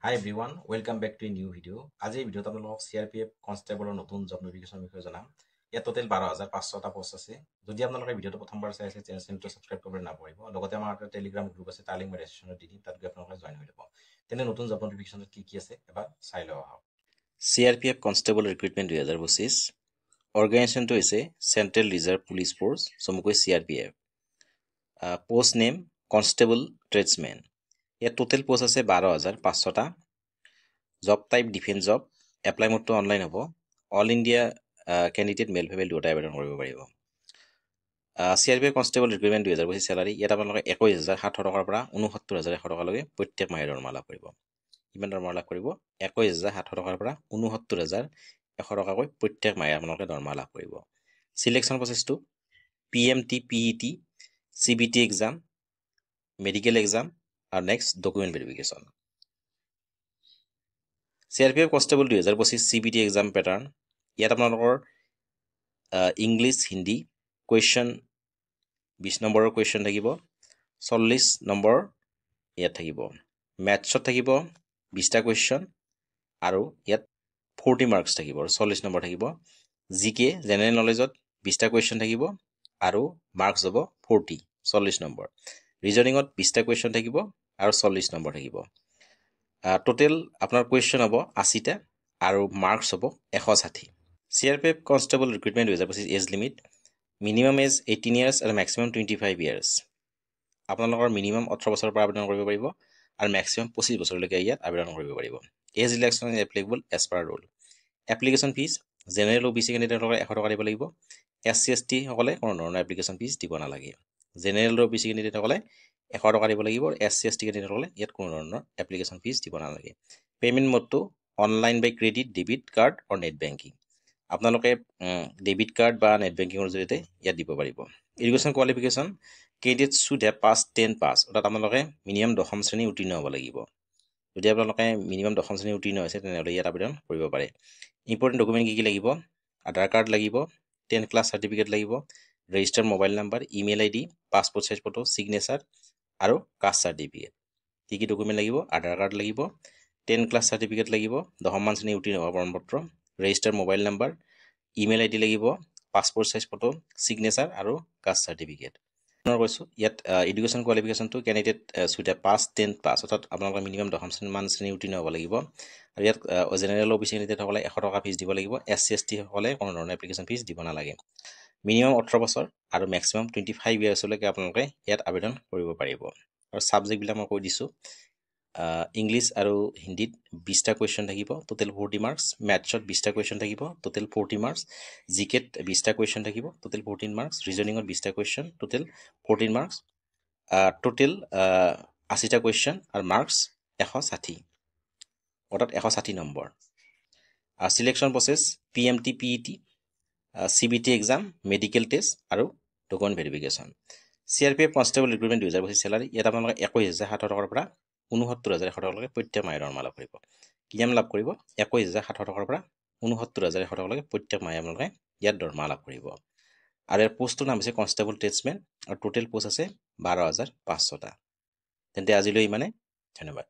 Hi everyone, welcome back to a new video. আজিৰ ভিডিঅ'ত আপোনালোকক CRPF কনষ্টেবলৰ নতুন জব নোটিফিকেশ্যনৰ বিষয়ে জনাম। ইয়াত টোটেল 12,500টা পোষ্ট আছে। যদি আপোনালোকে ভিডিঅ'টো প্ৰথমবাৰ চাই আছে চেনেলটো সাবস্ক্ৰাইব কৰিব নাপাহৰিব। লগতে আমাৰ এটা টেলিগ্ৰাম গ্ৰুপ আছে, তাৰ লিংক মই ডেসক্ৰিপশ্যনত দি দিম, তাত গৈ আপোনালোকে জয়েন হৈ যাব। তেনে নতুন জব নোটিফিকেশ্যনত কি আছে এবাৰ চাই লওঁ আহক। CRPF কনষ্টেবল ৰিক্ৰুটমেণ্ট 2025 অৰ্গেনাইজেশ্যনটো হৈছে চেণ্ট্ৰেল ৰিজাৰ্ভ পুলিচ ফ'ৰ্চ, চমুকৈ CRPF। Post name constable tradesmen. ইয়াত টোটেল পোষ্ট আছে 12,500টা। Job type defence job, apply মোডটো অনলাইন হ'ব। All India candidate male female দুয়োটাই আবেদন কৰিব পাৰিব। CRPF কনষ্টেবল ৰিক্ৰুটমেণ্ট 2025 চেলাৰী, ইয়াত আপোনালোকে 21,700 টকাৰ পৰা 69,100 টকালৈকে প্ৰত্যেক মাহে দৰমহা লাভ কৰিব। কিমান দৰমহা লাভ কৰিব? 21,700 টকাৰ পৰা 69,100 টকাকৈ প্ৰত্যেক মাহে আপোনালোকে দৰমহা লাভ কৰিব। চিলেকশ্যন প্ৰচেছটো PMT, PET, CBT exam, medical exam আৰু next document verification. CRPF constable 2025 CBT exam pattern, ইয়াত আপোনালোকৰ ইংলিছ হিন্দী কুৱেশ্যন 20 নম্বৰৰ কুৱেশ্যন থাকিব, 40 নম্বৰ ইয়াত থাকিব। মেথছত থাকিব 20টা কুৱেশ্যন আৰু ইয়াত 40 মাৰ্কছ থাকিব আৰু 40 নম্বৰ থাকিব। GK জেনেৰেল নলেজত 20টা কুৱেশ্যন থাকিব আৰু মাৰ্কছ হ'ব 40 নম্বৰ। ৰিজনিঙত 20টা কুৱেশ্যন থাকিব আৰু 40 নম্বৰ থাকিব। টোটেল আপোনাৰ কুৱেশ্যন হ'ব 80টা আৰু মাৰ্কছ হ'ব 160। CRPF constable recruitment 2025 age limit, minimum age 18 years আৰু মেক্সিমাম 25 ইয়াৰ্ছ। আপোনালোকৰ মিনিমাম 18 বছৰৰ পৰা আবেদন কৰিব পাৰিব আৰু মেক্সিমাম 25 বছৰলৈকে ইয়াত আবেদন কৰিব পাৰিব। Age relaxation is applicable as per rule. Application fees general OBC কেণ্ডিডেটসকলে 100 টকা দিব লাগিব। SC ST সকলে কোনো ধৰণৰ এপ্লিকেশ্যন ফিজ দিব নালাগে। জেনেৰেল OBC কেণ্ডিডেটসকলে 100 টকা দিব লাগিব। SC ST কেণ্ডিডেটসকলে ইয়াত কোনো ধৰণৰ এপ্লিকেশ্যন ফিজ দিব নালাগে। পে'মেণ্ট মোডটো online by credit, debit card আৰু নেট বেংকিং। আপোনালোকে ডেবিট কাৰ্ড বা নেট বেংকিঙৰ জৰিয়তে ইয়াত দিব পাৰিব। Education qualification candidate should have pass 10 pass, অৰ্থাৎ আপোনালোকে মিনিমাম 10ম শ্ৰেণী উত্তীৰ্ণ হ'ব লাগিব। যদি আপোনালোকে মিনিমাম 10ম শ্ৰেণী উত্তীৰ্ণ হৈছে তেনেহ'লে ইয়াত আবেদন কৰিব পাৰে। ইম্পৰ্টেণ্ট ডকুমেণ্ট কি লাগিব? আধাৰ কাৰ্ড লাগিব, 10 ক্লাছ চাৰ্টিফিকেট লাগিব, registered mobile number, email ID, passport size photo, signature আৰু কাষ্ট চাৰ্টিফিকেট। কি ডকুমেণ্ট লাগিব? আধাৰ কাৰ্ড লাগিব, 10 ক্লাছ চাৰ্টিফিকেট লাগিব, 10মান শ্ৰেণী উত্তীৰ্ণ হোৱা প্ৰমাণপত্ৰ, registered mobile number, email ID লাগিব, পাছপোৰ্ট চাইজ ফটো, ছিগনেচাৰ আৰু কাষ্ট চাৰ্টিফিকেট। কৈছোঁ ইয়াত education কোৱালিফিকেশ্যনটো candidate should have pass 10 pass, অৰ্থাৎ আপোনালোকে মিনিমাম 10মান শ্ৰেণী উত্তীৰ্ণ হ'ব লাগিব। আৰু ইয়াত জেনেৰেল OBC কেণ্ডিডেটসকলে 100 টকা ফিজ দিব লাগিব। SC ST সকলে কোনো ধৰণৰ এপ্লিকেশ্যন ফিজ দিব নালাগে। মিনিমাম 18 বছৰ আৰু মেক্সিমাম 25 ইয়াৰ্ছলৈকে আপোনালোকে ইয়াত আবেদন কৰিব পাৰিব। আৰু ছাবজেক্টবিলাক মই কৈ দিছোঁ। ইংলিছ আৰু হিন্দীত 20টা কুৱেশ্যন থাকিব, টোটেল 40 মাৰ্কছ। মেথছত 20টা কুৱেশ্যন থাকিব, টোটেল 40 মাৰ্কছ। GKত 20টা কুৱেশ্যন থাকিব, টোটেল 14 মাৰ্কছ। ৰিজনিঙত 20টা কুৱেশ্যন, টোটেল 14 মাৰ্কছ। টোটেল 80টা কুৱেশ্যন আৰু মাৰ্কছ 160, অৰ্থাৎ 160 নম্বৰ। Selection process PMT, PET, CBT exam, medical test আৰু document verification. CRPF constable recruitment 2025 salary, ইয়াত আপোনালোকে 21,700 টকাৰ পৰা 69,100 টকালৈকে প্ৰত্যেক মাহে দৰমহা লাভ কৰিব। কিমান লাভ কৰিব? 21,700 টকাৰ পৰা 69,100 টকালৈকে প্ৰত্যেক মাহে আপোনালোকে ইয়াত দৰমহা লাভ কৰিব। আৰু ইয়াৰ পোষ্টটোৰ নাম হৈছে কনষ্টেবল ট্ৰেডছমেন আৰু টোটেল পোষ্ট আছে 12,500টা। তেন্তে আজিলৈ ইমানে, ধন্যবাদ।